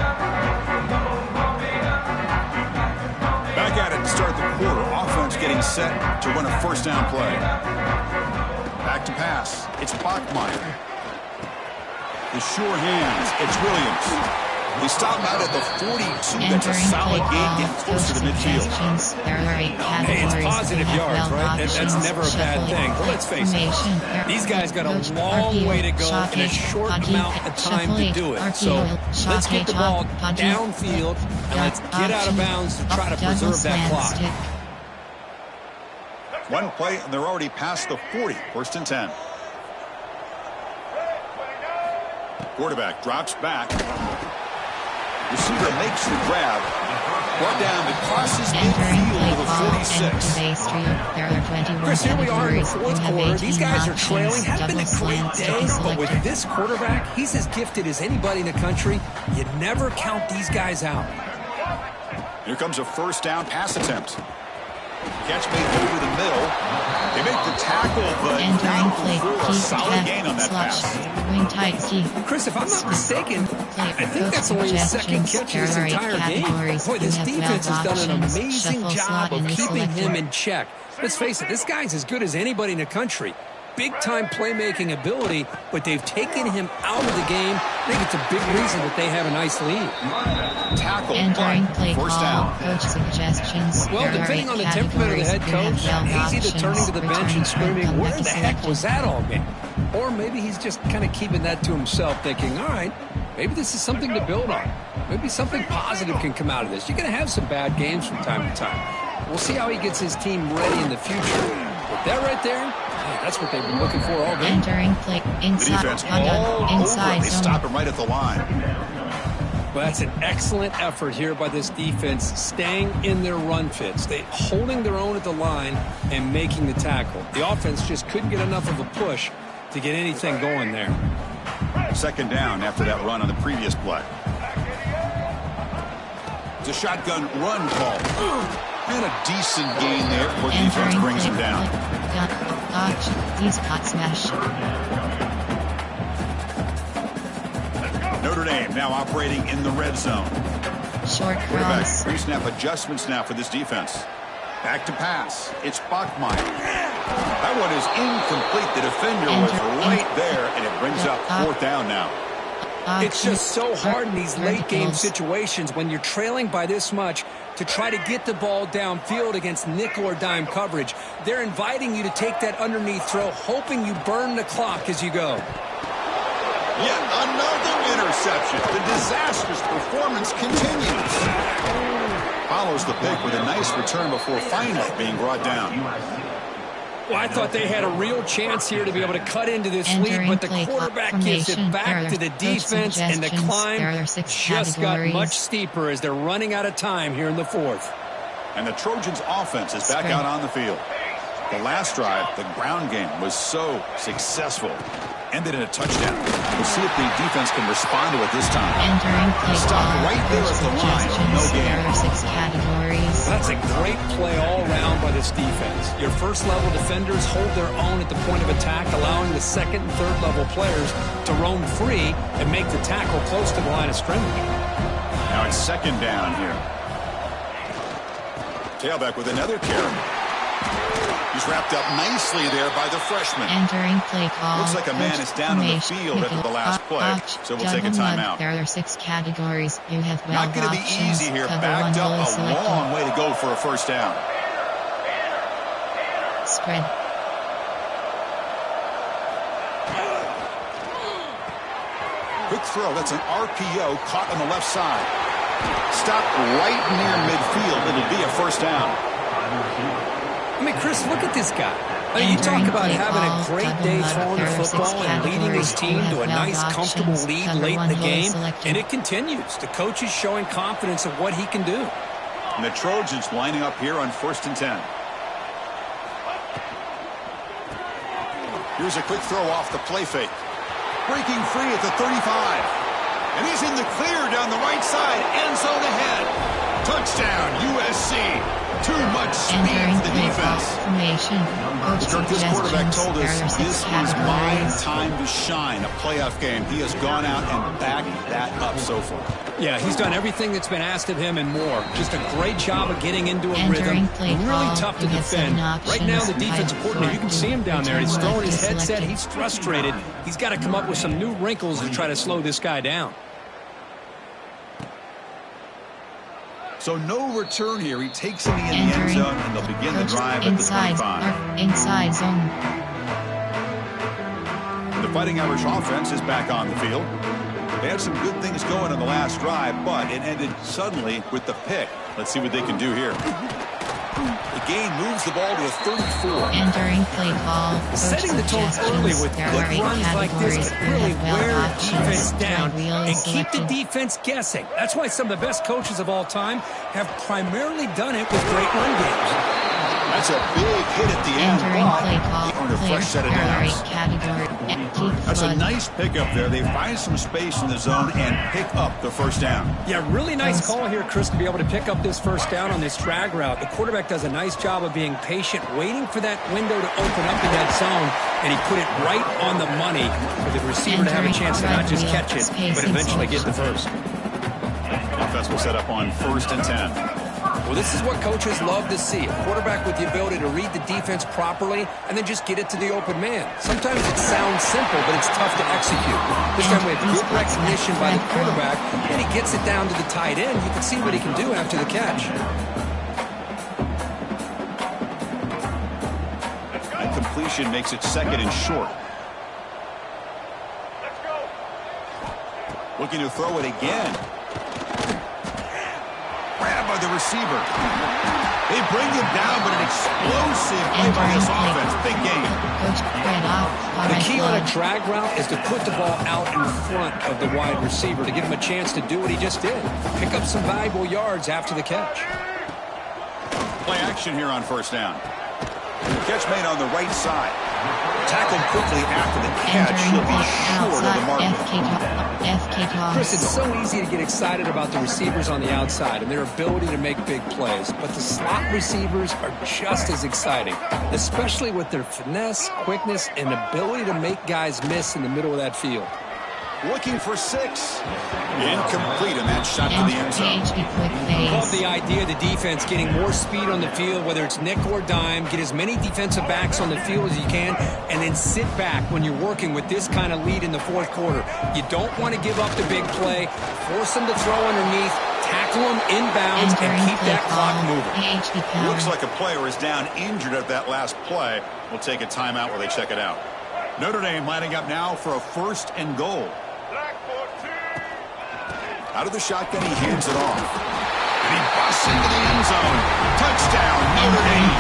Back at it to start the quarter. Offense getting set to run a first down play. Back to pass. It's Bachmeier. The sure hands. It's Williams. We stop out at the 42. That's a solid gain, getting close to the midfield. Hey, it's positive yards, right? That's never a bad thing. But let's face it, these guys got a long way to go and a short amount of time to do it. So let's get the ball downfield and let's get out of bounds to try to preserve that clock. One play, and they're already past the 40. First and 10. Quarterback drops back. Receiver makes the grab. Brought down to crosses midfield to the 46. Chris, here we are in the fourth quarter. These guys are trailing. Hasn't been a great day, but with this quarterback, he's as gifted as anybody in the country. You never count these guys out. Here comes a first down pass attempt. Catch made over the middle. They make the tackle, but not for a solid gain on that pass. Chris, if I'm not mistaken, I think that's only his second catch in this entire game. Boy, this defense has done an amazing job of keeping him in check. Let's face it, this guy's as good as anybody in the country. Big-time playmaking ability, but they've taken him out of the game. I think it's a big reason that they have a nice lead. Tackle, entering play first call, down. coach suggestions. Well, depending on the temperament of the head coach, he's either turning to the bench and screaming, where the heck was that all game? Or maybe he's just kind of keeping that to himself, thinking, all right, maybe this is something to build on. Maybe something positive can come out of this. You're going to have some bad games from time to time. We'll see how he gets his team ready in the future. But that right there, that's what they've been looking for all game. Entering play inside. The defense all inside over. They stop him right at the line. Well, that's an excellent effort here by this defense, staying in their run fits. They holding their own at the line and making the tackle. The offense just couldn't get enough of a push to get anything going there. Second down after that run on the previous play. It's a shotgun run call. And a decent gain there before the defense brings him down. Notre Dame now operating in the red zone. Short Quarterback cross. pre-snap adjustments now for this defense. Back to pass. It's Bachmeier. That one is incomplete. The defender was right there, and it brings up fourth down now. It's just so hard in these late-game situations when you're trailing by this much to try to get the ball downfield against nickel or dime coverage. They're inviting you to take that underneath throw, hoping you burn the clock as you go. Yet another interception. The disastrous performance continues. Follows the pick with a nice return before finally being brought down. Well, I thought they had a real chance here to be able to cut into this lead, but the quarterback gives it back to the defense, and the climb just got much steeper as they're running out of time here in the fourth. And the Trojans' offense is back out on the field. The last drive, the ground game, was so successful. Ended in a touchdown. We'll see if the defense can respond to it this time. Entering play Stop right there at the line. No There gain. are 6 categories. That's a great play all around by this defense. Your first-level defenders hold their own at the point of attack, allowing the second and third-level players to roam free and make the tackle close to the line of scrimmage. Now it's second down here. Tailback with another carry. He's wrapped up nicely there by the freshman. Entering play call. Looks like a man is down on the field after the last play, so we'll take a timeout. There are 6 categories. You have 12 Not going to be easy here. Backed up a long way to go for a first down. Spread. Quick throw. That's an RPO caught on the left side. Stopped right near midfield. It'll be a first down. I mean, Chris, look at this guy. I mean, you talk about having a great day throwing the football and leading his team to a nice, comfortable lead late in the game, and it continues. The coach is showing confidence of what he can do. And the Trojans lining up here on 1st and 10. Here's a quick throw off the play fake. Breaking free at the 35. And he's in the clear down the right side. End zone ahead. Touchdown, USC. Too much speed for the defense. This quarterback told us this is my time to shine. A playoff game. He has gone out and backed that up so far. Yeah, he's done everything that's been asked of him and more. Just a great job of getting into a rhythm. Really tough to defend. Right now, the defensive coordinator, you can see him down there. He's throwing his headset. He's frustrated. He's got to come up with some new wrinkles to try to slow this guy down. So no return here. He takes it in the end zone, and they'll begin the drive at the 25. Inside zone. The Fighting Irish offense is back on the field. They had some good things going on the last drive, but it ended suddenly with the pick. Let's see what they can do here. The game moves the ball to a 34. Entering play call. Setting the tone early with good runs like this can really wear defense down and keep the defense guessing. That's why some of the best coaches of all time have primarily done it with great run games. That's a big hit at the end. They earned a fresh set of downs. That's a nice pickup there. They find some space in the zone and pick up the first down. Yeah, really nice call here, Chris, to be able to pick up this first down on this drag route. The quarterback does a nice job of being patient, waiting for that window to open up in that zone, and he put it right on the money for the receiver to have a chance to not just catch it, but eventually get the first. Offense will set up on 1st and 10. Well, this is what coaches love to see. A quarterback with the ability to read the defense properly and then just get it to the open man. Sometimes it sounds simple, but it's tough to execute. This time we have good recognition by the quarterback, and he gets it down to the tight end. You can see what he can do after the catch. That completion makes it 2nd and short. Let's go. Looking to throw it again. Grab by the receiver. They bring him down, but an explosive play by this offense. Big game. The key on a drag route is to put the ball out in front of the wide receiver to give him a chance to do what he just did. Pick up some valuable yards after the catch. Play action here on 1st down. Catch made on the right side. Tackled quickly after the catch. He'll be short of the mark. Chris, it's so easy to get excited about the receivers on the outside and their ability to make big plays, but the slot receivers are just as exciting, especially with their finesse, quickness, and ability to make guys miss in the middle of that field. Looking for 6. Incomplete, and that shot to the end zone. Love the idea of the defense getting more speed on the field, whether it's nickel or dime. Get as many defensive backs on the field as you can, and then sit back when you're working with this kind of lead in the 4th quarter. You don't want to give up the big play. Force them to throw underneath, tackle them inbounds, and keep that clock moving. Looks like a player is down injured at that last play. We'll take a timeout while they check it out. Notre Dame lining up now for a 1st and goal. Out of the shotgun, he hands it off. And he busts into the end zone. Touchdown, Notre Dame.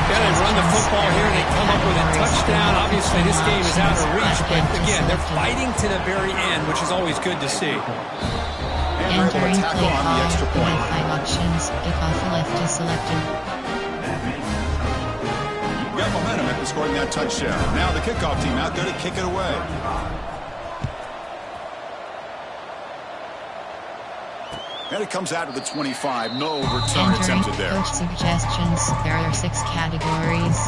Yeah, they run the football here, and they come up with a touchdown. Obviously, this game is out of reach, but again, they're fighting to the very end, which is always good to see. And they're able to tackle on the extra point. 5 options. Kickoff left is selected. Got momentum after scoring that touchdown. Now the kickoff team out there to kick it away. And it comes out of the 25. No return attempted there. Coach suggestions. There are 6 categories.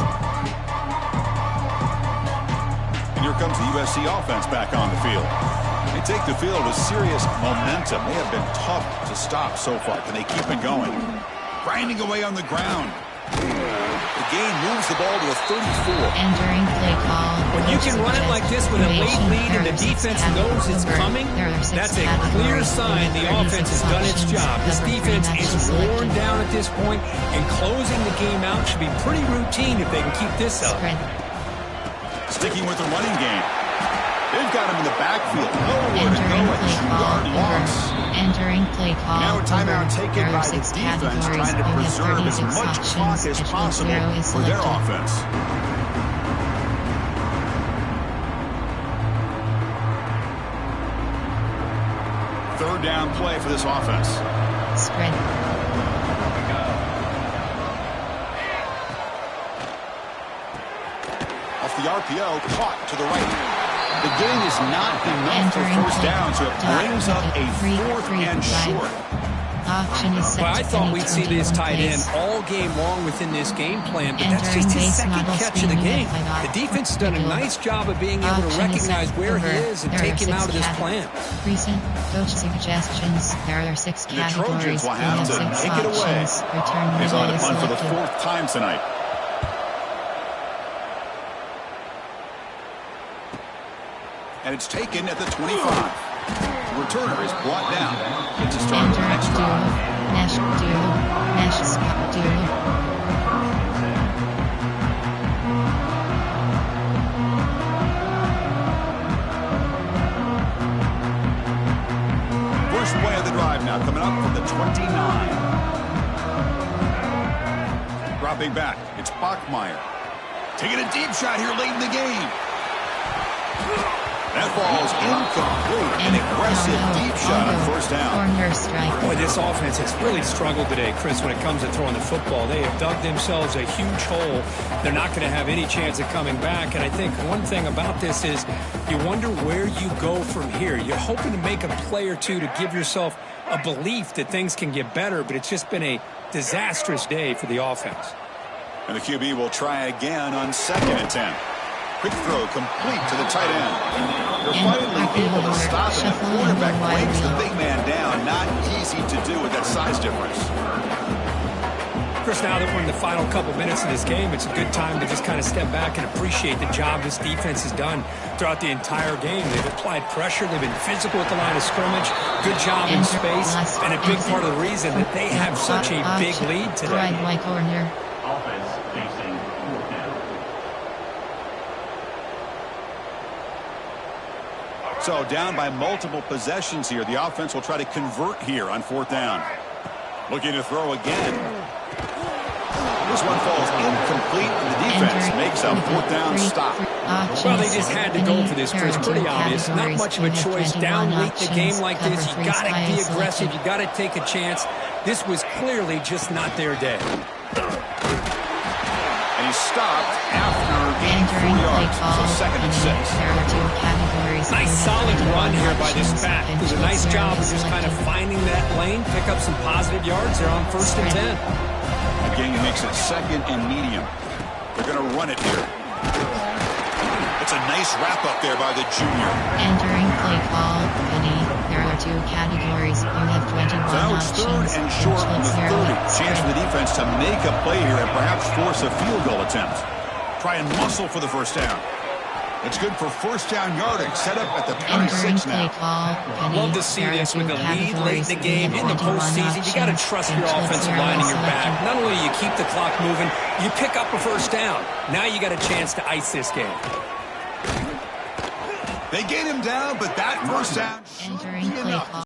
And here comes the USC offense back on the field. They take the field with serious momentum. They have been tough to stop so far. Can they keep it going? Grinding away on the ground. The The gain moves the ball to a 34. Entering play call. When you can run it like this with a late lead and the defense knows it's coming, that's a clear sign the offense has done its job. This defense is worn down at this point, and closing the game out should be pretty routine if they can keep this up. Sticking with the running game. They've got him in the backfield. Nowhere to go. A 2-yard loss. Entering play call. Now a timeout taken by the defense, trying to preserve as much clock as possible for their offense. Third down play for this offense. Spread. Off the RPO, caught to the right. The gain is not enough for first down, so it brings up a 4th and short. Well, I thought we'd see this tight end all game long within this game plan, but that's just his second catch of the game. The defense has done a nice job of being able to recognize where he is and take him out of this plan. Recent coach suggestions. There are 6 categories. The Trojans will have to take it away. He's on the punt for the 4th time tonight. And it's taken at the 25. The returner is brought down. It's a start for the next drive. First play of the drive now, coming up from the 29. Dropping back, it's Bachmeier. Taking a deep shot here late in the game. That ball's incomplete. An aggressive deep shot on first down. Boy, this offense has really struggled today, Chris, when it comes to throwing the football. They have dug themselves a huge hole. They're not going to have any chance of coming back. And I think one thing about this is you wonder where you go from here. You're hoping to make a play or two to give yourself a belief that things can get better, but it's just been a disastrous day for the offense. And the QB will try again on 2nd and 10. Quick throw complete to the tight end. They're finally able to stop it. The quarterback breaks the big man down. Not easy to do with that size difference. Chris, now that we're in the final couple minutes of this game, it's a good time to just kind of step back and appreciate the job this defense has done throughout the entire game. They've applied pressure. They've been physical at the line of scrimmage. Good job in space. And a big part of the reason that they have such a big lead today. Offense facing 4th down. So down by multiple possessions here. The offense will try to convert here on 4th down. Looking to throw again. This one falls incomplete, and the defense makes a 4th down stop. Well, they just had to go for this, Chris. Pretty obvious. Not much of a choice. Down late the game like this, you got to be aggressive. You got to take a chance. This was clearly just not their day. And he stopped after gaining 4 yards, so 2nd and 6. Nice solid run here by this back. Did a nice job of just kind of finding that lane, pick up some positive yards. They're on 1st and 10. Again, he makes it 2nd and medium. They're going to run it here. It's a nice wrap-up there by the junior. Entering play call, Penny. There are 2 categories. You have 21 so now it's 3rd and short on the 30. Chance for the defense to make a play here and perhaps force a field goal attempt. Try and muscle for the first down. It's good for first down yardage. Set up at the 26 now. Love to see this with the lead late in the game in the postseason. You got to trust your offensive line in your back. Not only do you keep the clock moving, you pick up a first down. Now you got a chance to ice this game. They get him down, but that first down should be enough.